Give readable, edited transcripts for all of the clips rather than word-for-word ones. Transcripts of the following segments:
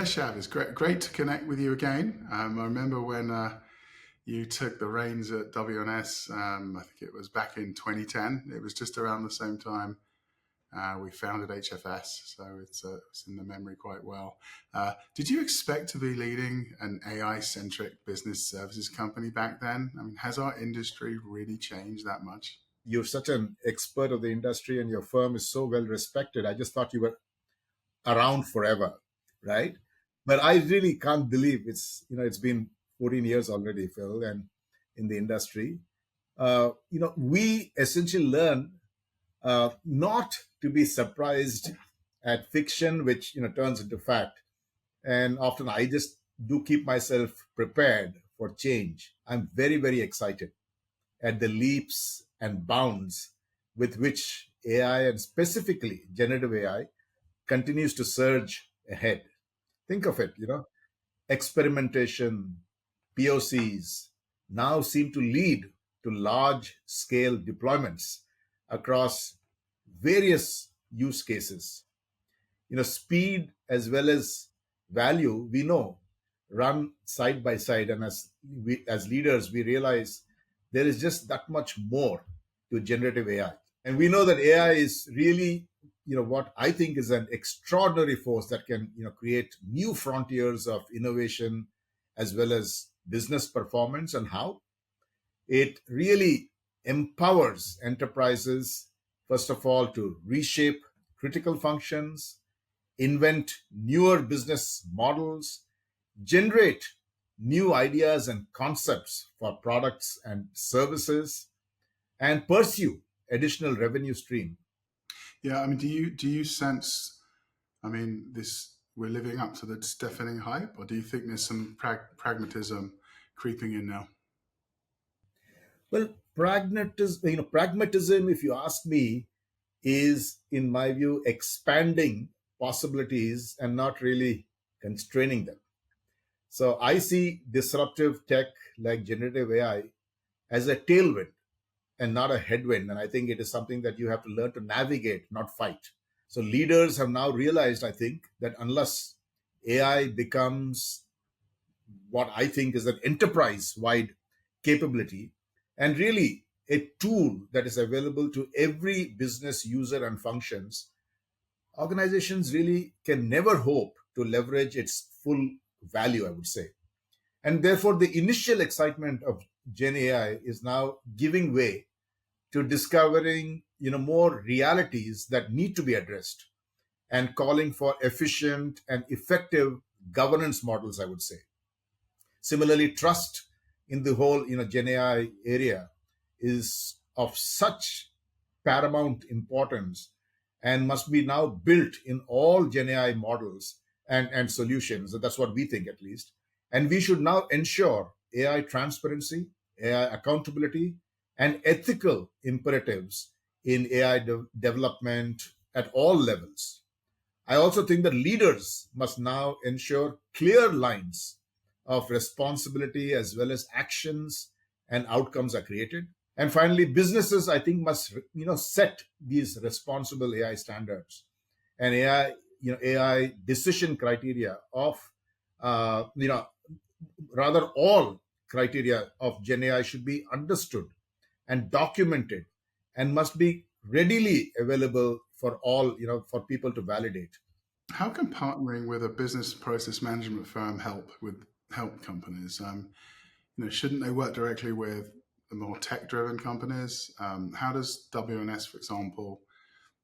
Keshav, it's great to connect with you again. I remember when you took the reins at WNS. I think it was back in 2010. It was just around the same time we founded HFS, so it's in the memory quite well. Did you expect to be leading an AI-centric business services company back then? I mean, has our industry really changed that much? You're such an expert of the industry and your firm is so well respected. I just thought you were around forever, right? But I really can't believe it's been 14 years already, Phil, and in the industry. We essentially learn not to be surprised at fiction, which turns into fact. And often I just do keep myself prepared for change. I'm very, very excited at the leaps and bounds with which AI, and specifically generative AI, continues to surge ahead. Think of it, experimentation, POCs now seem to lead to large scale deployments across various use cases. Speed as well as value, we know, run side by side. And as leaders, we realize there is just that much more to generative AI. And we know that AI is really, what I think is an extraordinary force that can, create new frontiers of innovation as well as business performance, and how it really empowers enterprises, first of all, to reshape critical functions, invent newer business models, generate new ideas and concepts for products and services, and pursue additional revenue stream. Yeah, I mean, do you sense, I mean, this we're living up to this deafening hype, or do you think there's some pragmatism creeping in now? Well, pragmatism, if you ask me, is, in my view, expanding possibilities and not really constraining them. So I see disruptive tech like generative AI as a tailwind and not a headwind. And I think it is something that you have to learn to navigate, not fight. So leaders have now realized, I think, that unless AI becomes what I think is an enterprise-wide capability and really a tool that is available to every business user and functions, organizations really can never hope to leverage its full value, I would say. And therefore, the initial excitement of Gen AI is now giving way to discovering, more realities that need to be addressed and calling for efficient and effective governance models, I would say. Similarly, trust in the whole, Gen AI area is of such paramount importance and must be now built in all Gen AI models and solutions. That's what we think, at least. And we should now ensure AI transparency, AI accountability, and ethical imperatives in AI development at all levels. I also think that leaders must now ensure clear lines of responsibility as well as actions and outcomes are created. And finally, businesses, I think, must set these responsible AI standards and AI decision criteria of rather all criteria of Gen AI should be understood and documented and must be readily available for all, for people to validate. How can partnering with a business process management firm help companies? Shouldn't they work directly with the more tech-driven companies? How does WNS, for example,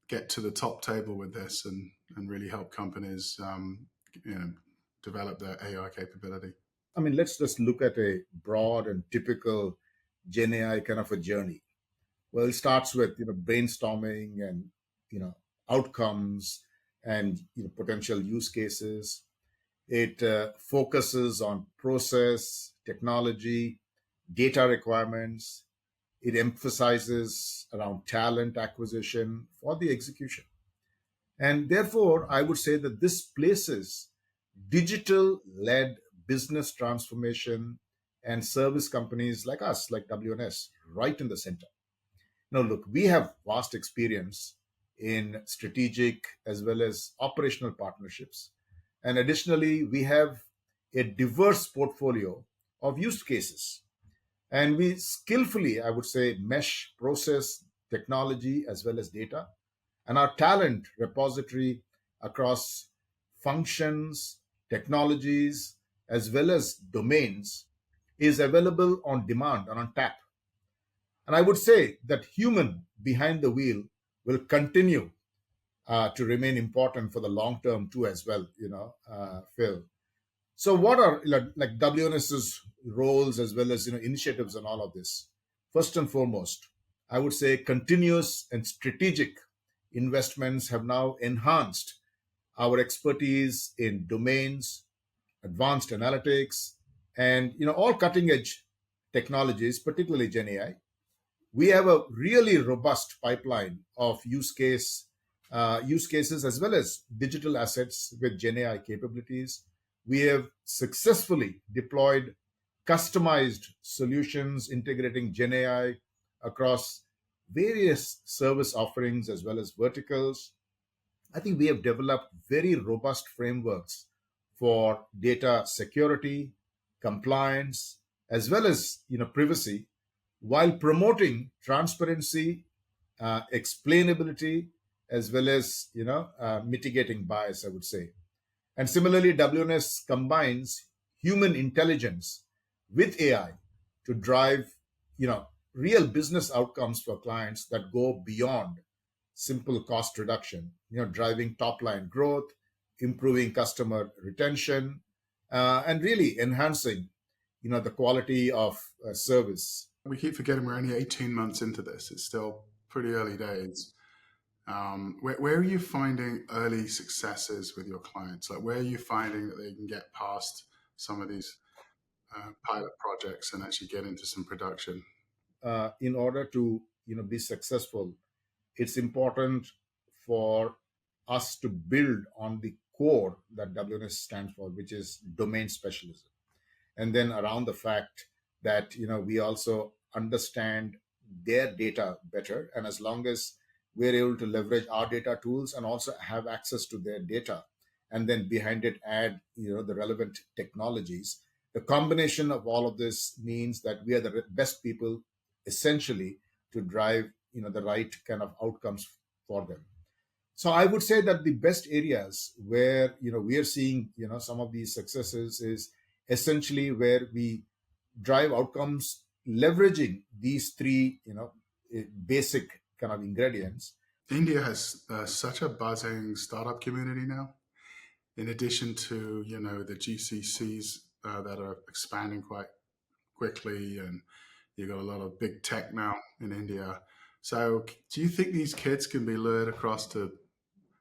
get to the top table with this and really help companies, develop their AI capability? I mean, let's just look at a broad and typical Gen AI kind of a journey. Well, it starts with brainstorming and outcomes and potential use cases. It focuses on process, technology, data requirements. It emphasizes around talent acquisition for the execution. And therefore, I would say that this places digital-led business transformation and service companies like us, like WNS, right in the center. Now, look, we have vast experience in strategic as well as operational partnerships. And additionally, we have a diverse portfolio of use cases. And we skillfully, I would say, mesh process, technology, as well as data. And our talent repository across functions, technologies, as well as domains is available on demand and on tap. And I would say that human behind the wheel will continue to remain important for the long term too, as well, Phil. So, what are like WNS's roles as well as initiatives and all of this? First and foremost, I would say continuous and strategic investments have now enhanced our expertise in domains, advanced analytics, and all cutting edge technologies, particularly GenAI. We have a really robust pipeline of use cases as well as digital assets with GenAI capabilities. We have successfully deployed customized solutions integrating GenAI across various service offerings as well as verticals. I think we have developed very robust frameworks for data security, compliance, as well as privacy, while promoting transparency, explainability, as well as mitigating bias, I would say. And similarly, WNS combines human intelligence with AI to drive real business outcomes for clients that go beyond simple cost reduction, driving top line growth, improving customer retention, and really enhancing the quality of service. We keep forgetting we're only 18 months into this. It's still pretty early days. Where are you finding early successes with your clients? Like, where are you finding that they can get past some of these pilot projects and actually get into some production? In order to be successful, it's important for us to build on the core that WNS stands for, which is domain specialism, and then around the fact that we also understand their data better. And as long as we're able to leverage our data tools and also have access to their data, and then behind it add the relevant technologies, the combination of all of this means that we are the best people essentially to drive the right kind of outcomes for them. So I would say that the best areas where we are seeing some of these successes is essentially where we drive outcomes leveraging these three basic kind of ingredients. India has such a buzzing startup community now. In addition to the GCCs that are expanding quite quickly, and you've got a lot of big tech now in India. So, do you think these kids can be lured across to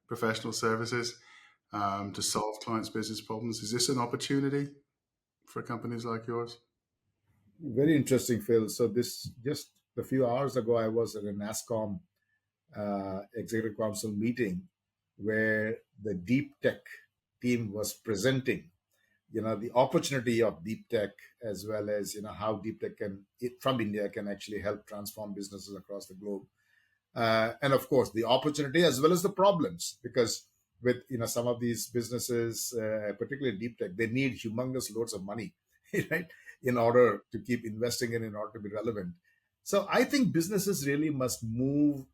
professional services to solve clients' business problems? Is this an opportunity for companies like yours? Very interesting, Phil. So this just a few hours ago, I was at a NASCOM executive council meeting where the deep tech team was presenting the opportunity of deep tech, as well as how deep tech from India can actually help transform businesses across the globe, and of course the opportunity as well as the problems, because with some of these businesses, particularly deep tech, they need humongous loads of money right, in order to keep investing in order to be relevant. So I think businesses really must move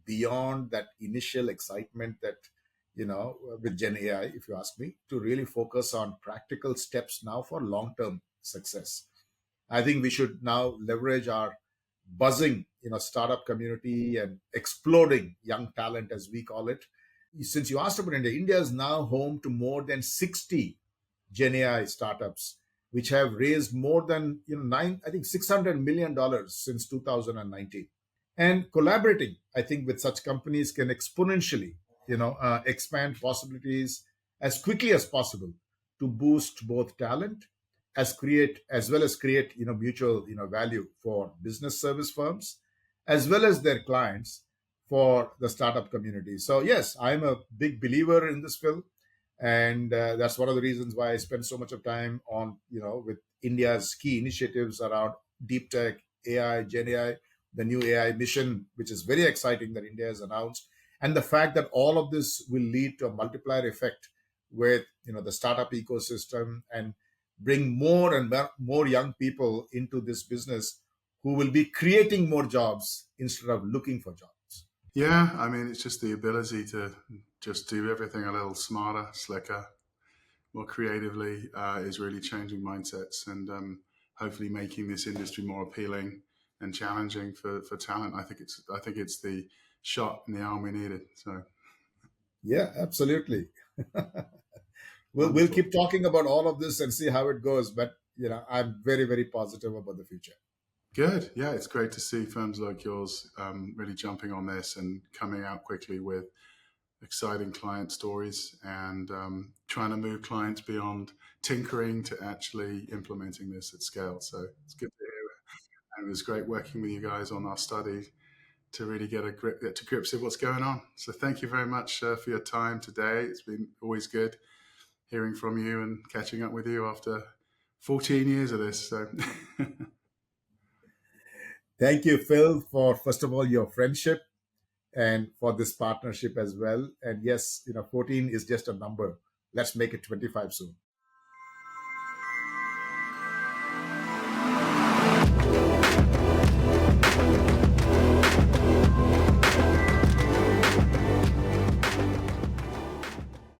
beyond that initial excitement that with Gen AI, if you ask me, to really focus on practical steps now for long-term success. I think we should now leverage our buzzing, startup community and exploding young talent, as we call it. Since you asked about India, India is now home to more than 60 Gen AI startups, which have raised more than $600 million since 2019. And collaborating, I think, with such companies can exponentially expand possibilities as quickly as possible to boost both talent as well as create mutual value for business service firms as well as their clients, for the startup community. So yes, I'm a big believer in this, Phil, and that's one of the reasons why I spend so much of time on with India's key initiatives around deep tech, AI, Gen AI, the new AI mission, which is very exciting that India has announced, and the fact that all of this will lead to a multiplier effect with the startup ecosystem and bring more and more young people into this business who will be creating more jobs instead of looking for jobs. Yeah, I mean, it's just the ability to just do everything a little smarter, slicker, more creatively is really changing mindsets and hopefully making this industry more appealing and challenging for talent. I think it's the shot in the arm we needed. So Yeah, absolutely. We'll wonderful. keep talking about all of this and see how it goes, but I'm very, very positive about the future. Good. Yeah, it's great to see firms like yours really jumping on this and coming out quickly with exciting client stories and trying to move clients beyond tinkering to actually implementing this at scale. So it's good to hear. And it was great working with you guys on our study to really get to grips with what's going on. So thank you very much for your time today. It's been always good hearing from you and catching up with you after 14 years of this. So Thank you, Phil, for first of all your friendship and for this partnership as well. And yes, 14 is just a number. Let's make it 25 soon.